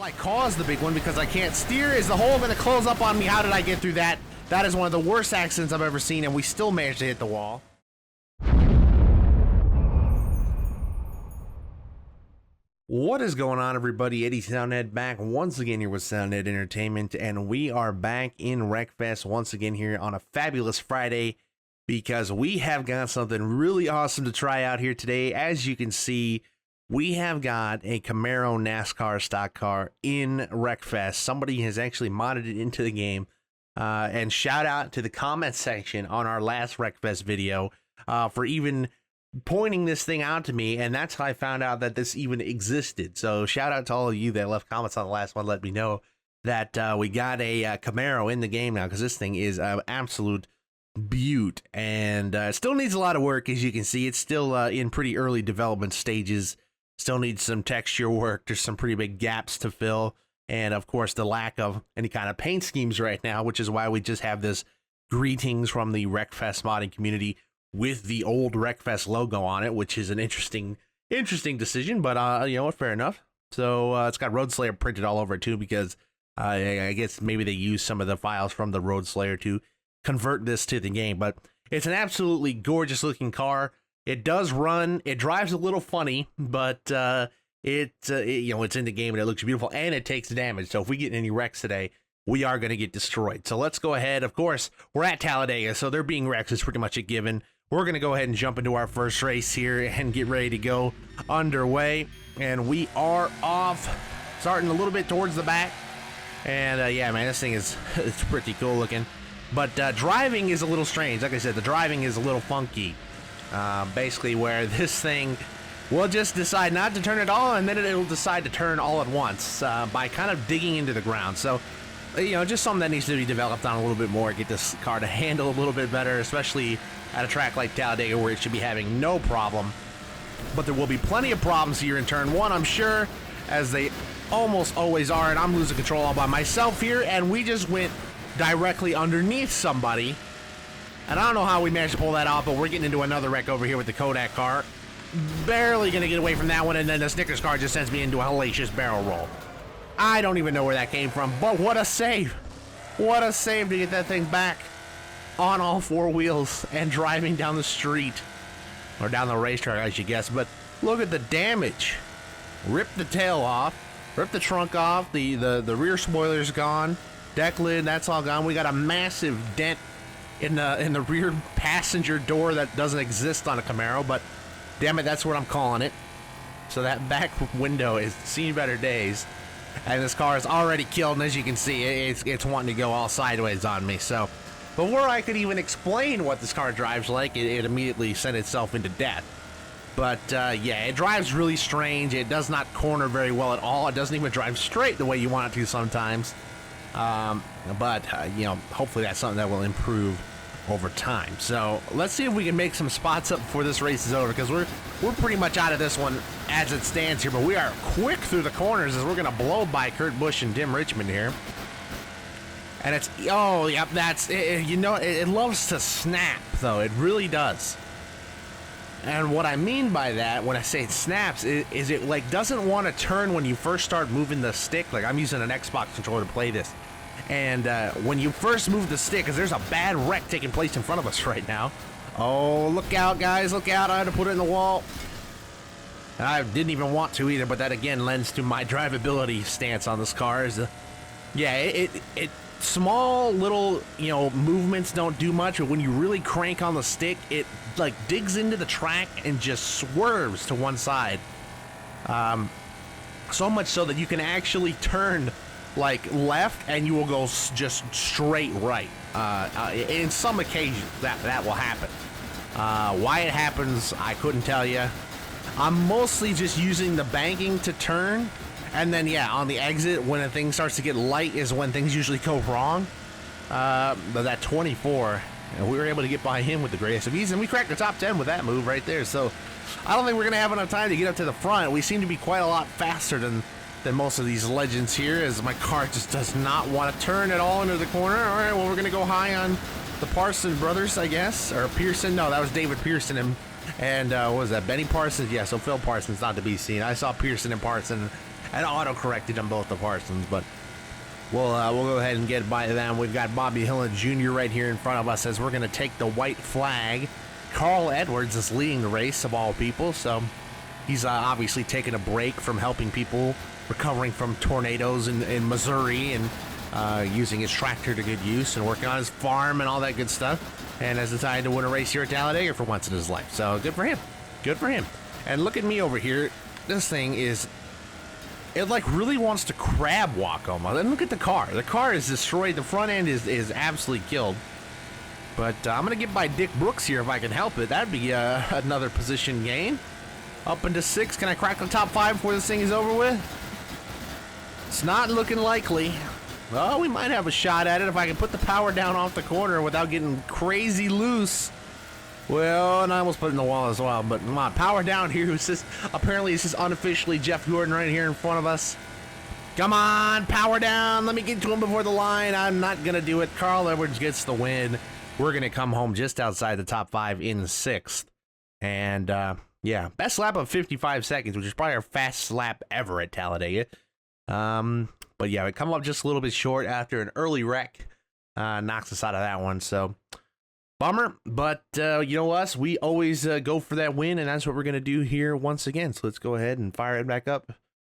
Will I cause the big one because I can't steer? Is the hole going to close up on me? How did I get through that? That is one of the worst accidents I've ever seen, and we still managed to hit the wall. What is going on, everybody? Eddie Soundhead back once again here with Soundhead Entertainment, and we are back in Wreckfest once again here on a fabulous Friday because we have got something really awesome to try out here today. As you can see, we have got a Camaro NASCAR Stock Car in Wreckfest. Somebody has actually modded it into the game, and shout out to the comment section on our last Wreckfest video for even pointing this thing out to me, and that's how I found out that this even existed. So shout out to all of you that left comments on the last one. Let me know that we got a Camaro in the game now, because this thing is an absolute beaut, and still needs a lot of work. As you can see, it's still in pretty early development stages. Still needs some texture work. There's some pretty big gaps to fill, and of course the lack of any kind of paint schemes right now, which is why we just have this greetings from the Wreckfest modding community with the old Wreckfest logo on it, which is an interesting decision, but you know what, fair enough. So it's got Road Slayer printed all over it too, because I guess maybe they used some of the files from the Road Slayer to convert this to the game. But it's an absolutely gorgeous looking car. It does run, it drives a little funny, but you know, it's in the game and it looks beautiful, and it takes damage. So if we get any wrecks today, we are going to get destroyed. So let's go ahead. Of course, we're at Talladega, so there being wrecks is pretty much a given. We're going to go ahead and jump into our first race here and get ready to go underway. And we are off, starting a little bit towards the back. And yeah, man, this thing is it's pretty cool looking. But driving is a little strange. Like I said, the driving is a little funky. Basically where this thing will just decide not to turn at all, and then it'll decide to turn all at once by kind of digging into the ground. So, you know, just something that needs to be developed on a little bit more, get this car to handle a little bit better, especially at a track like Talladega where it should be having no problem. But there will be plenty of problems here in turn one, I'm sure, as they almost always are, and I'm losing control all by myself here, and we just went directly underneath somebody. And I don't know how we managed to pull that off, but we're getting into another wreck over here with the Kodak car. Barely going to get away from that one, and then the Snickers car just sends me into a hellacious barrel roll. I don't even know where that came from, but what a save. What a save to get that thing back on all four wheels and driving down the street. Or down the racetrack, I should guess. But look at the damage. Ripped the tail off. Ripped the trunk off. The rear spoiler's gone. Deck lid, that's all gone. We got a massive dent in the rear passenger door that doesn't exist on a Camaro, but damn it, that's what I'm calling it. So that back window is seen better days, and this car is already killed, and as you can see, it's wanting to go all sideways on me. So before I could even explain what this car drives like, it immediately sent itself into death. But yeah, it drives really strange. It does not corner very well at all. It doesn't even drive straight the way you want it to sometimes. But you know, hopefully that's something that will improve over time. So let's see if we can make some spots up before this race is over, because we're pretty much out of this one as it stands here. But we are quick through the corners as we're gonna blow by Kurt Busch and Dim Richmond here. And it's, oh yep, that's it, you know, it loves to snap though. It really does. And what I mean by that, when I say it snaps, is it like doesn't want to turn when you first start moving the stick. Like I'm using an Xbox controller to play this, and when you first move the stick, because there's a bad wreck taking place in front of us right now. Oh, look out, guys, look out. I had to put it in the wall. And I didn't even want to either, but that again lends to my drivability stance on this car. Yeah, it small little, you know, movements don't do much, but when you really crank on the stick, it like digs into the track and just swerves to one side. So much so that you can actually turn like left and you will go just straight right. In some occasions that will happen. Why it happens, I couldn't tell you. I'm mostly just using the banking to turn. And then, yeah, on the exit, when a thing starts to get light is when things usually go wrong. But that 24, we were able to get by him with the greatest of ease, and we cracked the top 10 with that move right there. So I don't think we're going to have enough time to get up to the front. We seem to be quite a lot faster than most of these legends here, as my car just does not want to turn at all into the corner. All right, well, we're going to go high on the Parson brothers, I guess. Or Pearson. No, that was David Pearson and what was that, Benny Parsons? Yeah, so Phil Parsons not to be seen. I saw Pearson and Parson, and auto-corrected on both the Parsons, but we'll go ahead and get by them. We've got Bobby Hillin Jr. right here in front of us as we're going to take the white flag. Carl Edwards is leading the race of all people, so he's obviously taking a break from helping people recovering from tornadoes in Missouri and using his tractor to good use and working on his farm and all that good stuff, and has decided to win a race here at Talladega for once in his life. So good for him. Good for him. And look at me over here. This thing is, it like really wants to crab walk almost. And look at the car. The car is destroyed. The front end is absolutely killed. But I'm going to get by Dick Brooks here if I can help it. That'd be another position gain. Up into 6. Can I crack the top 5 before this thing is over with? It's not looking likely. Well, we might have a shot at it if I can put the power down off the corner without getting crazy loose. Well, and I almost put it in the wall as well. But come on, power down here. Apparently, this is unofficially Jeff Gordon right here in front of us. Come on, power down. Let me get to him before the line. I'm not going to do it. Carl Edwards gets the win. We're going to come home just outside the top 5 in 6th. And, yeah, best lap of 55 seconds, which is probably our fastest lap ever at Talladega. But, yeah, we come up just a little bit short after an early wreck. Knocks us out of that one, so bummer. But, you know us, we always go for that win, and that's what we're going to do here once again. So let's go ahead and fire it back up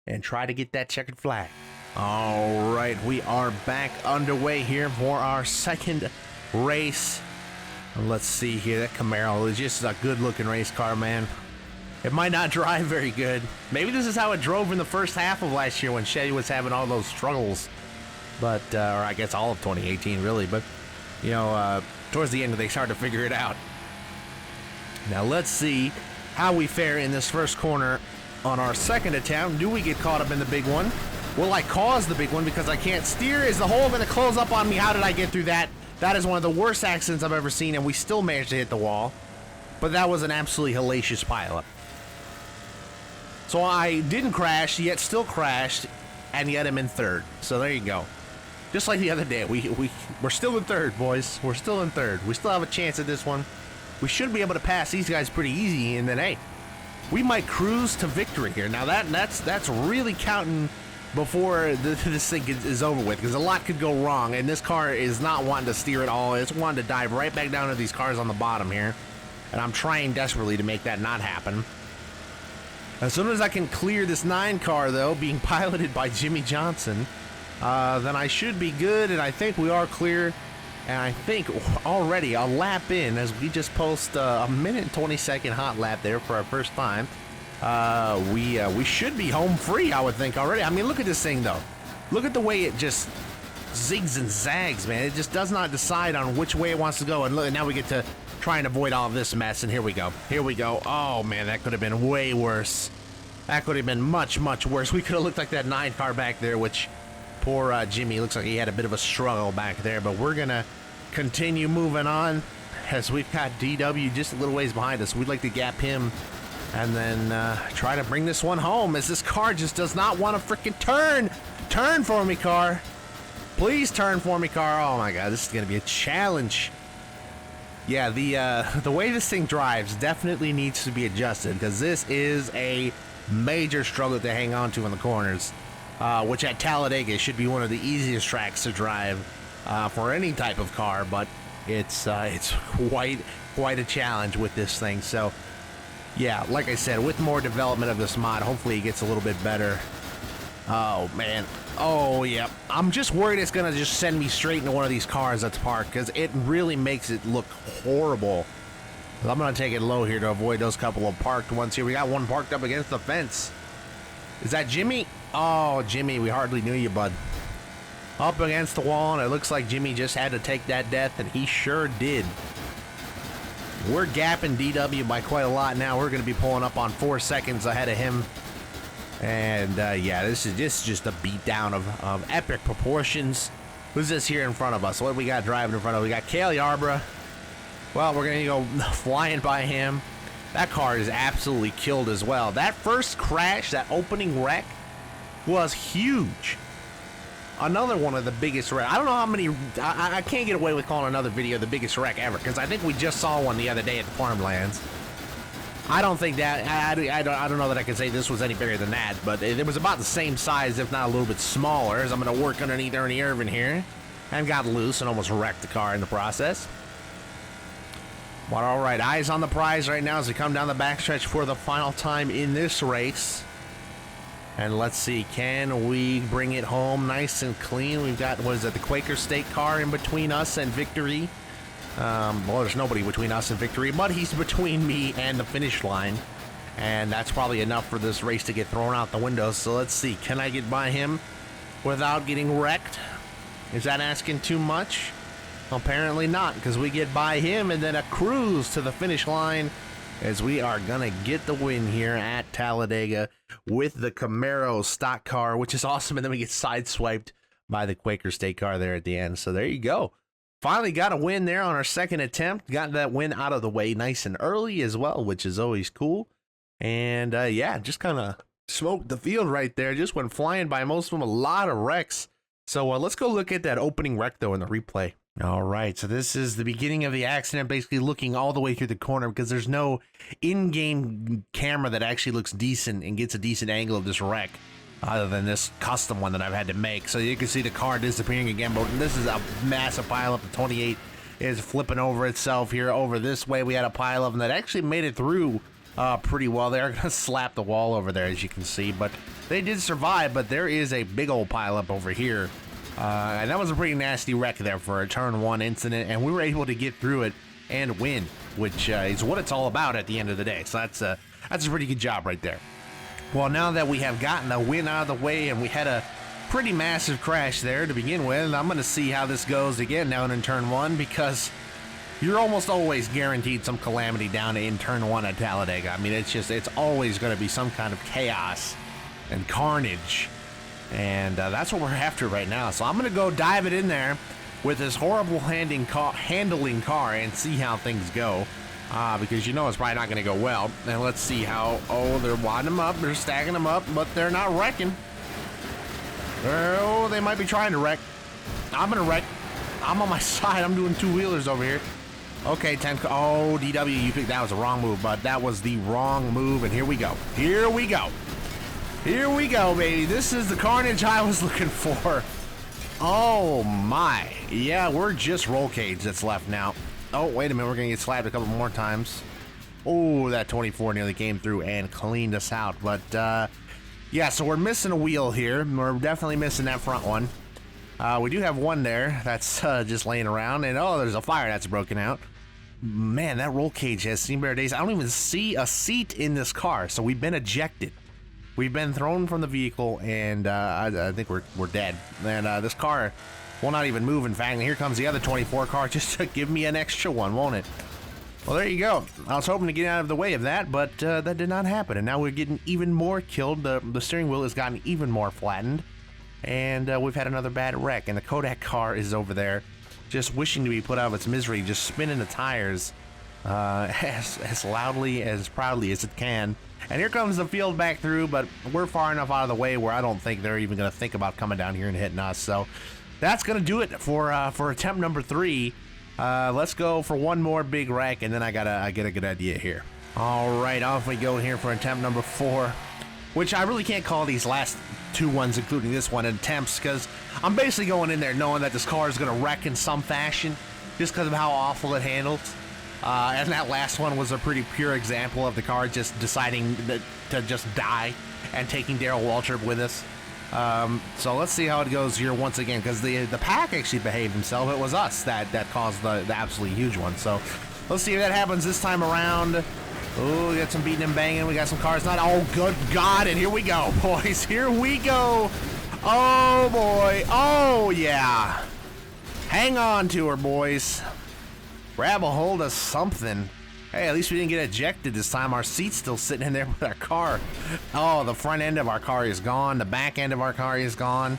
and try to get that checkered flag. All right, we are back underway here for our second race. Let's see here. That Camaro is just a good-looking race car, man. It might not drive very good. Maybe this is how it drove in the first half of last year when Chevy was having all those struggles. But, or I guess all of 2018, really. But, you know, towards the end, they started to figure it out. Now, let's see how we fare in this first corner on our second attempt. Do we get caught up in the big one? Will I cause the big one because I can't steer? Is the hole going to close up on me? How did I get through that? That is one of the worst accidents I've ever seen, and we still managed to hit the wall. But that was an absolutely hellacious pileup. So I didn't crash, yet still crashed, and yet I'm in third. So there you go. Just like the other day, we're still in third, boys. We're still in third. We still have a chance at this one. We should be able to pass these guys pretty easy, and then, hey, we might cruise to victory here. Now, that's really counting before this thing is over with, because a lot could go wrong, and this car is not wanting to steer at all. It's wanting to dive right back down to these cars on the bottom here, and I'm trying desperately to make that not happen. As soon as I can clear this 9 car, though, being piloted by Jimmy Johnson, then I should be good, and I think we are clear. And I think already a lap in, as we just post a minute and 20-second hot lap there for our first time. We should be home free, I would think, already. I mean, look at this thing, though. Look at the way it just zigs and zags, man. It just does not decide on which way it wants to go. And look, now we get to try and avoid all of this mess, and here we go. Here we go. Oh, man, that could have been way worse. That could have been much, much worse. We could have looked like that 9 car back there, which poor Jimmy looks like he had a bit of a struggle back there. But we're going to continue moving on as we've got DW just a little ways behind us. We'd like to gap him and then try to bring this one home, as this car just does not want to freaking turn. Turn for me, car. Please turn for me, car. Oh, my God. This is going to be a challenge. Yeah, the way this thing drives definitely needs to be adjusted, because this is a major struggle to hang on to in the corners, which at Talladega should be one of the easiest tracks to drive for any type of car, but it's quite a challenge with this thing. So, yeah, like I said, with more development of this mod, hopefully it gets a little bit better. Oh, man. Oh, yeah. I'm just worried it's going to just send me straight into one of these cars that's parked, because it really makes it look horrible. I'm going to take it low here to avoid those couple of parked ones here. We got one parked up against the fence. Is that Jimmy? Oh, Jimmy, we hardly knew you, bud. Up against the wall, and it looks like Jimmy just had to take that death, and he sure did. We're gapping DW by quite a lot now. We're going to be pulling up on 4 seconds ahead of him. And, yeah, this is just a beatdown of epic proportions. Who's this here in front of us? What do we got driving in front of us? We got Cale Yarborough. Well, we're going to go flying by him. That car is absolutely killed as well. That first crash, that opening wreck, was huge. Another one of the biggest wrecks. I don't know how many. I can't get away with calling another video the biggest wreck ever, because I think we just saw one the other day at the Farmlands. I don't think that, I don't know that I can say this was any bigger than that, but it was about the same size, if not a little bit smaller, as I'm going to work underneath Ernie Irvin here, and got loose and almost wrecked the car in the process. But all right, eyes on the prize right now as we come down the backstretch for the final time in this race. And let's see, can we bring it home nice and clean? We've got, what is it, the Quaker State car in between us and victory. Well, there's nobody between us and victory, but he's between me and the finish line. And that's probably enough for this race to get thrown out the window. So let's see, can I get by him without getting wrecked? Is that asking too much? Apparently not, because we get by him and then a cruise to the finish line as we are going to get the win here at Talladega with the Camaro Stock Car, which is awesome. And then we get sideswiped by the Quaker State car there at the end. So there you go. Finally got a win there on our second attempt. Got that win out of the way nice and early as well, which is always cool. And yeah, just kind of smoked the field right there. Just went flying by most of them. A lot of wrecks. So let's go look at that opening wreck, though, in the replay. All right, so this is the beginning of the accident, basically looking all the way through the corner because there's no in-game camera that actually looks decent and gets a decent angle of this wreck other than this custom one that I've had to make. So you can see the car disappearing again, but this is a massive pileup. The 28 is flipping over itself here. Over this way, we had a pileup, and that actually made it through pretty well. They're going to slap the wall over there, as you can see, but they did survive, but there is a big old pileup over here. And that was a pretty nasty wreck there for a turn one incident, and we were able to get through it and win, which is what it's all about at the end of the day. So that's a pretty good job right there. Well, now that we have gotten the win out of the way and we had a pretty massive crash there to begin with, I'm going to see how this goes again down in turn one, because you're almost always guaranteed some calamity down in turn one at Talladega. I mean, it's always going to be some kind of chaos and carnage. And that's what we're after right now. So I'm going to go dive it in there with this horrible handling car and see how things go. Because you know it's probably not going to go well. And let's see how... Oh, they're winding them up. They're stacking them up, but they're not wrecking. Oh, they might be trying to wreck. I'm going to wreck. I'm on my side. I'm doing two-wheelers over here. Okay, 10... Oh, DW, you picked... That was the wrong move, but that was the wrong move. And here we go. Here we go. Here we go, baby. This is the carnage I was looking for. Oh, my. Yeah, we're just roll cage that's left now. Oh, wait a minute. We're going to get slapped a couple more times. Oh, that 24 nearly came through and cleaned us out. But, yeah, so we're missing a wheel here. We're definitely missing that front one. We do have one there that's just laying around. And, oh, there's a fire that's broken out. Man, that roll cage has seen better days. I don't even see a seat in this car, so we've been ejected. We've been thrown from the vehicle, and I think we're dead. And this car will not even move. In fact, here comes the other 24 car just to give me an extra one, won't it? Well, there you go. I was hoping to get out of the way of that, but that did not happen. And now we're getting even more killed. The steering wheel has gotten even more flattened. And we've had another bad wreck. And the Kodak car is over there just wishing to be put out of its misery, just spinning the tires as loudly, as proudly as it can. And here comes the field back through, but we're far enough out of the way where I don't think they're even going to think about coming down here and hitting us. So that's going to do it for attempt number 3. Let's go for one more big wreck, and then I get a good idea here. All right, off we go here for attempt number 4, which I really can't call these last 2 ones, including this one, attempts, because I'm basically going in there knowing that this car is going to wreck in some fashion just because of how awful it handles. And that last one was a pretty pure example of the car just deciding to just die and taking Darrell Waltrip with us. So let's see how it goes here once again, because the pack actually behaved himself. It was us that caused the absolutely huge one. So let's see if that happens this time around. Oh, we got some beating and banging. We got some cars not. Oh, good God. And here we go, boys. Here we go. Oh, boy. Oh, yeah. Hang on to her, boys. Grab a hold of something. Hey, at least we didn't get ejected this time. Our seat's still sitting in there with our car. Oh, the front end of our car is gone. The back end of our car is gone.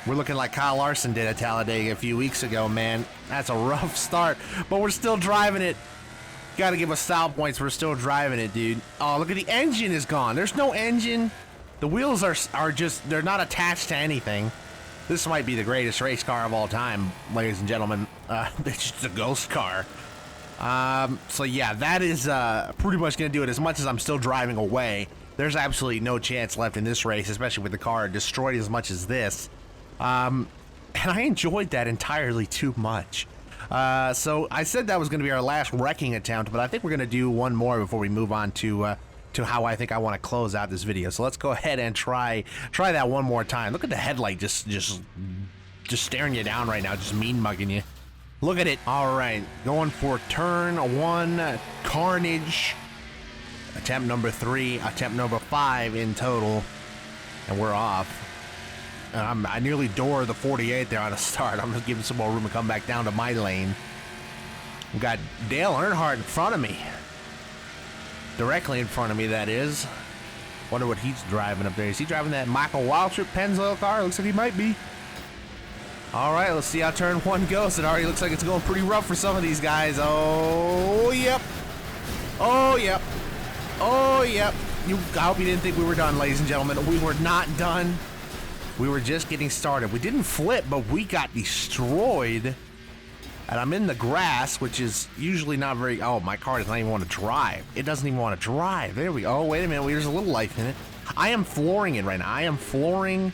We're looking like Kyle Larson did at Talladega a few weeks ago, man. That's a rough start, but we're still driving it. Got to give us style points. We're still driving it, dude. Oh, look at the engine is gone. There's no engine. The wheels are just, they're not attached to anything. This might be the greatest race car of all time, ladies and gentlemen. It's just a ghost car. So yeah, that is pretty much going to do it. As much as I'm still driving away, there's absolutely no chance left in this race, especially with the car destroyed as much as this. And I enjoyed that entirely too much. So I said that was going to be our last wrecking attempt, but I think we're going to do one more before we move on to how I think I want to close out this video. So let's go ahead and try that one more time. Look at the headlight just staring you down right now, just mean mugging you. Look at it. All right, going for turn 1, carnage. Attempt number 3, attempt number 5 in total, and we're off. And I nearly doored the 48 there on the start. I'm just giving some more room to come back down to my lane. We've got Dale Earnhardt in front of me. Directly in front of me, that is. Wonder what he's driving up there. Is he driving that Michael Waltrip Pennzoil car? Looks like he might be. All right, let's see how turn 1 goes. It already looks like it's going pretty rough for some of these guys. Oh, yep. Oh, yep. Oh, yep. I hope you didn't think we were done, ladies and gentlemen. We were not done. We were just getting started. We didn't flip, but we got destroyed. And I'm in the grass, which is usually not very... Oh, my car does not even want to drive. It doesn't even want to drive. There we go. Oh, wait a minute. There's a little life in it. I am flooring it right now. I am flooring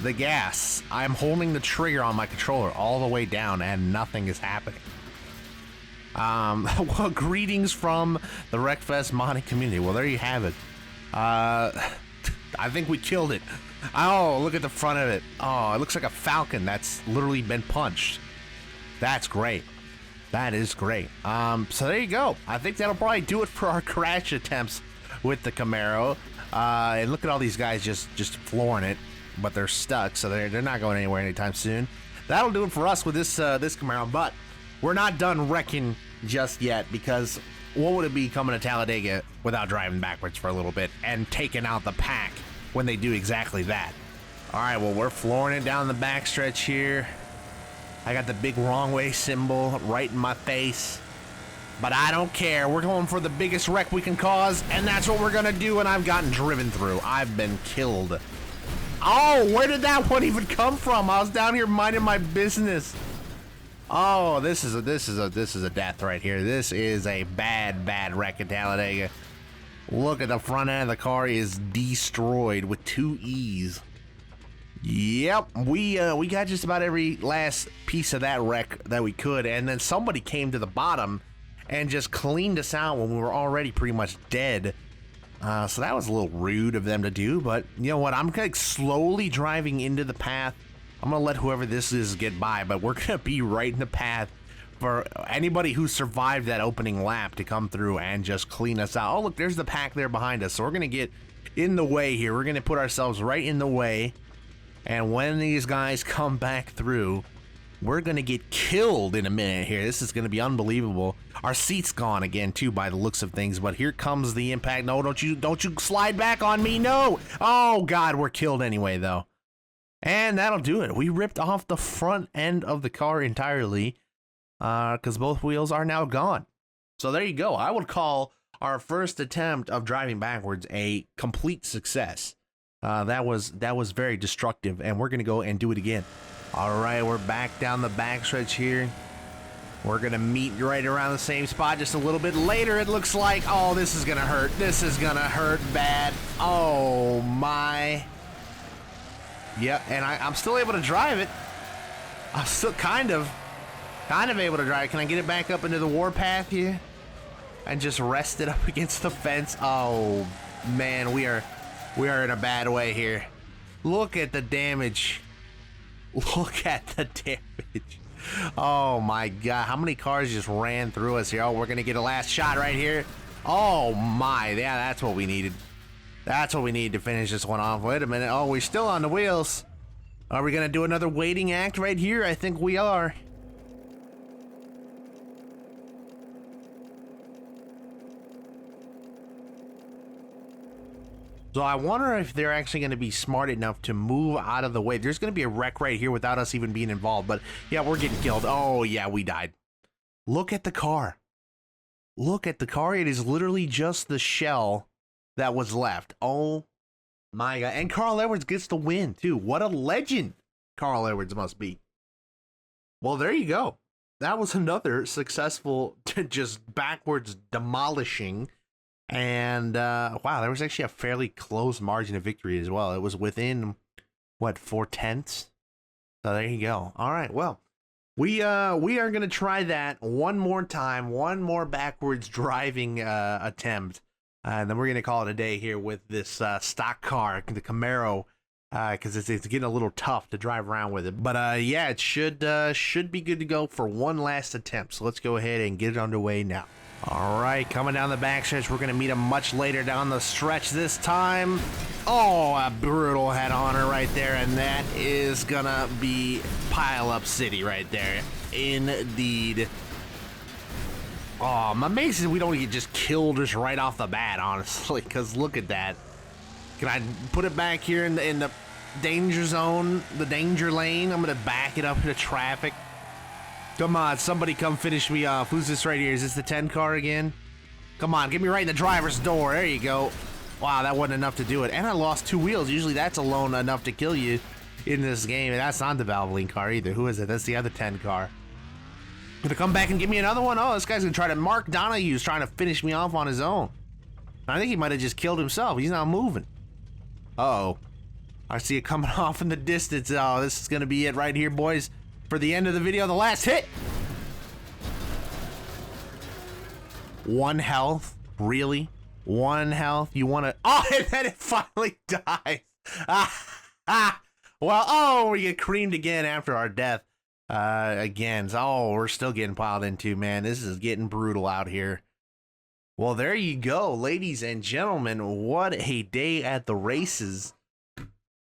the gas. I'm holding the trigger on my controller all the way down, and nothing is happening. Well, greetings from the Wreckfest modding community. Well, there you have it. I think we killed it. Oh, look at the front of it. Oh, it looks like a Falcon that's literally been punched. That's great. That is great. So there you go. I think that'll probably do it for our crash attempts with the Camaro. And look at all these guys just flooring it, but they're stuck, so they're not going anywhere anytime soon. That'll do it for us with this Camaro, but we're not done wrecking just yet, because what would it be coming to Talladega without driving backwards for a little bit and taking out the pack when they do exactly that? All right, well, we're flooring it down the backstretch here. I got the big wrong way symbol right in my face, but I don't care. We're going for the biggest wreck we can cause, and that's what we're gonna do. And I've gotten driven through. I've been killed. Oh, where did that one even come from? I was down here minding my business. Oh, this is a death right here. This is a bad wreck at Talladega. Look at the front end of the car is destroyed with 2 E's. Yep, we got just about every last piece of that wreck that we could, and then somebody came to the bottom and just cleaned us out when we were already pretty much dead. So that was a little rude of them to do, but you know what? I'm like slowly driving into the path. I'm gonna let whoever this is get by, but we're gonna be right in the path for anybody who survived that opening lap to come through and just clean us out. Oh, look, there's the pack there behind us. So we're gonna get in the way here. We're gonna put ourselves right in the way. And when these guys come back through, we're gonna get killed in a minute here. This is gonna be unbelievable. Our seat's gone again too, by the looks of things. But here comes the impact. No, don't you slide back on me? No. Oh God, we're killed anyway though. And that'll do it. We ripped off the front end of the car entirely, because both wheels are now gone. So there you go. I would call our first attempt of driving backwards a complete success. That was very destructive, and we're gonna go and do it again. All right, we're back down the backstretch here. We're gonna meet right around the same spot just a little bit later, it looks like. Oh, this is gonna hurt. This is gonna hurt bad. Oh my. Yep, and I'm still able to drive it. I'm still kind of able to drive it. Can I get it back up into the warpath here? And just rest it up against the fence? Oh man, we are in a bad way here. Look at the damage. Look at the damage. Oh my God, how many cars just ran through us here? Oh, we're gonna get a last shot right here. Oh my, yeah, that's what we needed. That's what we need to finish this one off. Wait a minute. Oh, we're still on the wheels. Are we gonna do another waiting act right here? I think we are. So I wonder if they're actually going to be smart enough to move out of the way. There's going to be a wreck right here without us even being involved. But yeah, we're getting killed. Oh yeah, we died. Look at the car. Look at the car. It is literally just the shell that was left. Oh my God. And Carl Edwards gets the win too. What a legend Carl Edwards must be. Well, there you go. that was another successful, just backwards demolishing. And wow, there was actually a fairly close margin of victory as well. It was within, what, 4/10? So there you go. All right, well, we are going to try that one more time, one more backwards driving attempt. And then we're going to call it a day here with this stock car, the Camaro, because it's getting a little tough to drive around with it. But yeah, it should be good to go for one last attempt. So let's go ahead and get it underway now. All right, coming down the backstretch, we're going to meet him much later down the stretch this time. Oh, a brutal head-oner right there, and that is going to be pile-up city right there. Indeed. Oh, I'm amazed we don't get just killed just right off the bat, honestly, because look at that. Can I put it back here in the danger zone, the danger lane? I'm going to back it up into traffic. Come on, somebody come finish me off. Who's this right here? Is this the 10 car again? Come on, get me right in the driver's door. There you go. Wow, that wasn't enough to do it. And I lost 2 wheels. Usually that's alone enough to kill you in this game. And that's not the Valvoline car either. Who is it? That's the other 10 car. Gonna come back and give me another one? Oh, this guy's gonna try to... Mark Donahue's trying to finish me off on his own. I think he might have just killed himself. He's not moving. Uh-oh. I see it coming off in the distance. Oh, this is gonna be it right here, boys. For the end of the video, the last hit. 1 health? Really? 1 health? You want to... Oh, and then it finally dies. Well, oh, we get creamed again after our death. Again. Oh, we're still getting piled into, man. This is getting brutal out here. Well, there you go, ladies and gentlemen. What a day at the races.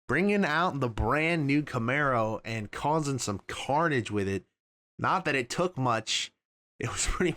Bringing out the brand new Camaro and causing some carnage with it. Not that it took much. It was pretty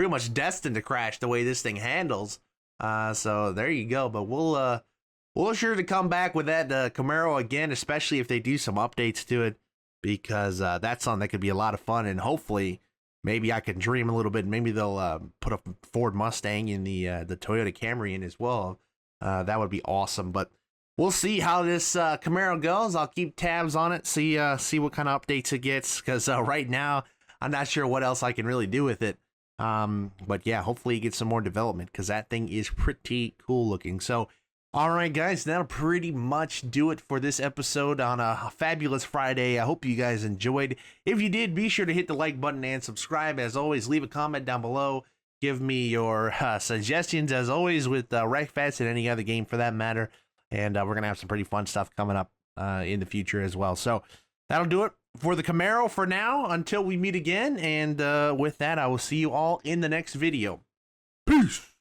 much destined to crash the way this thing handles. So there you go. But we'll sure to come back with that Camaro again, especially if they do some updates to it, because that's something that could be a lot of fun. And hopefully, maybe I can dream a little bit. Maybe they'll put a Ford Mustang in the Toyota Camry in as well. That would be awesome. But we'll see how this Camaro goes. I'll keep tabs on it, see what kind of updates it gets, because right now I'm not sure what else I can really do with it. But yeah, hopefully you get some more development, because that thing is pretty cool looking. So, all right, guys, that'll pretty much do it for this episode on a fabulous Friday. I hope you guys enjoyed. If you did, be sure to hit the like button and subscribe. As always, leave a comment down below. Give me your suggestions, as always, with Wreckfest and any other game for that matter. And we're going to have some pretty fun stuff coming up in the future as well. So that'll do it for the Camaro for now until we meet again. And with that, I will see you all in the next video. Peace.